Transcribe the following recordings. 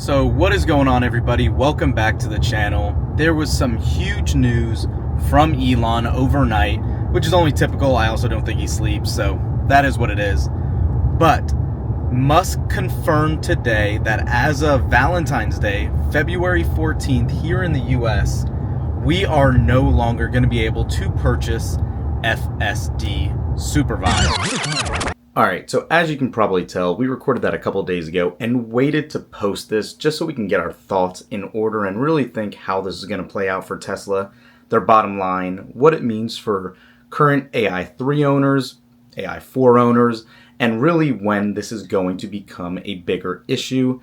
So what is going on, everybody? Welcome back to the channel. There was some huge news from Elon overnight, which is only typical. I also don't think he sleeps, so that is what it is. But Musk confirmed today that as of Valentine's Day, February 14th, here in the US, we are no longer going to be able to purchase FSD Supervised. Alright, so as you can probably tell, we recorded that a couple days ago and waited to post this just so we can get our thoughts in order and really think how this is going to play out for Tesla, their bottom line, what it means for current AI 3 owners, AI 4 owners, and really when this is going to become a bigger issue,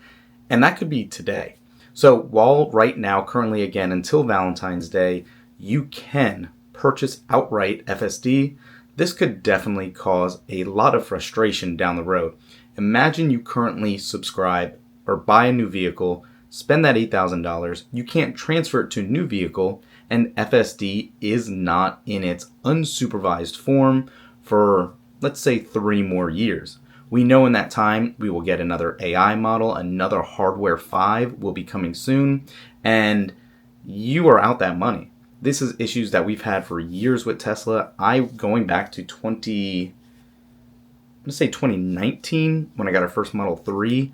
and that could be today. So while right now, currently again, until Valentine's Day, you can purchase outright FSD, this could definitely cause a lot of frustration down the road. Imagine you currently subscribe or buy a new vehicle, spend that $8,000, you can't transfer it to a new vehicle, and FSD is not in its unsupervised form for, let's say, 3 more years. We know in that time we will get another AI model, another hardware 5 will be coming soon, and you are out that money. This is issues that we've had for years with Tesla. Going back to 2019 when I got our first Model 3,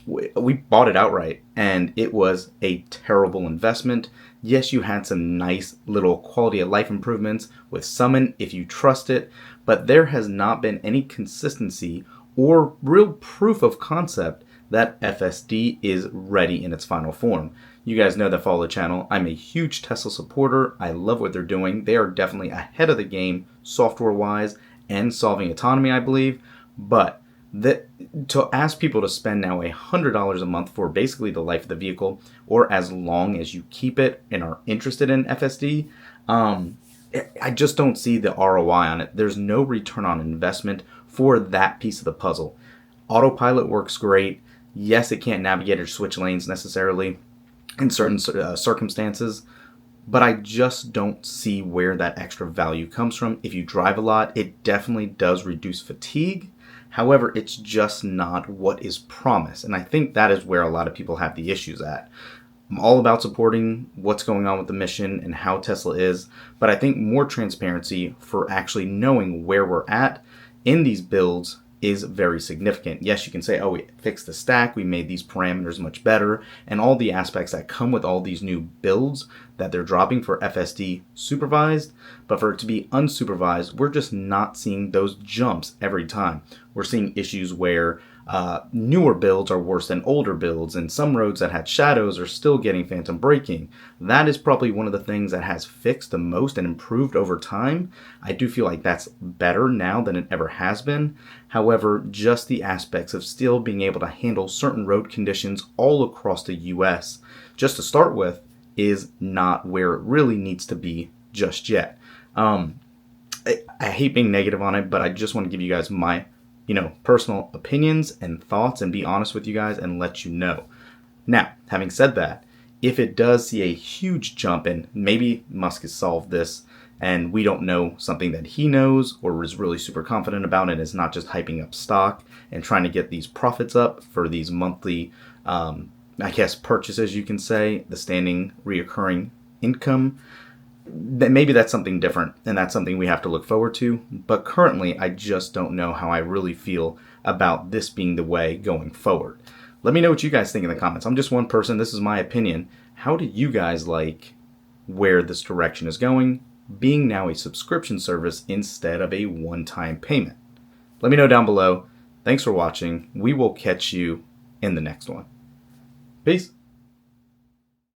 we bought it outright and it was a terrible investment. Yes, you had some nice little quality of life improvements with Summon if you trust it, but there has not been any consistency or real proof of concept that FSD is ready in its final form. You guys know that follow the channel. I'm a huge Tesla supporter. I love what they're doing. They are definitely ahead of the game software-wise and solving autonomy, I believe. But to ask people to spend now $100 a month for basically the life of the vehicle or as long as you keep it and are interested in FSD, I just don't see the ROI on it. There's no return on investment for that piece of the puzzle. Autopilot works great. Yes, it can't navigate or switch lanes necessarily in certain circumstances, but I just don't see where that extra value comes from. If you drive a lot, it definitely does reduce fatigue. However, it's just not what is promised, and I think that is where a lot of people have the issues at. I'm all about supporting what's going on with the mission and how Tesla is, but I think more transparency for actually knowing where we're at in these builds is very significant. Yes, you can say, oh, we fixed the stack, we made these parameters much better, and all the aspects that come with all these new builds that they're dropping for FSD supervised, but for it to be unsupervised, we're just not seeing those jumps every time. We're seeing issues where newer builds are worse than older builds, and some roads that had shadows are still getting phantom braking. That is probably one of the things that has fixed the most and improved over time. I do feel like that's better now than it ever has been. However, just the aspects of still being able to handle certain road conditions all across the US, just to start with, is not where it really needs to be just yet. I hate being negative on it, but I just want to give you guys my personal opinions and thoughts and be honest with you guys and let you know. Now, having said that, if it does see a huge jump and maybe Musk has solved this and we don't know something that he knows or is really super confident about and is not just hyping up stock and trying to get these profits up for these monthly, purchases, you can say, the standing reoccurring income, then maybe that's something different, and that's something we have to look forward to. But currently, I just don't know how I really feel about this being the way going forward. Let me know what you guys think in the comments. I'm just one person. This is my opinion. How do you guys like where this direction is going, being now a subscription service instead of a one-time payment? Let me know down below. Thanks for watching. We will catch you in the next one. Peace.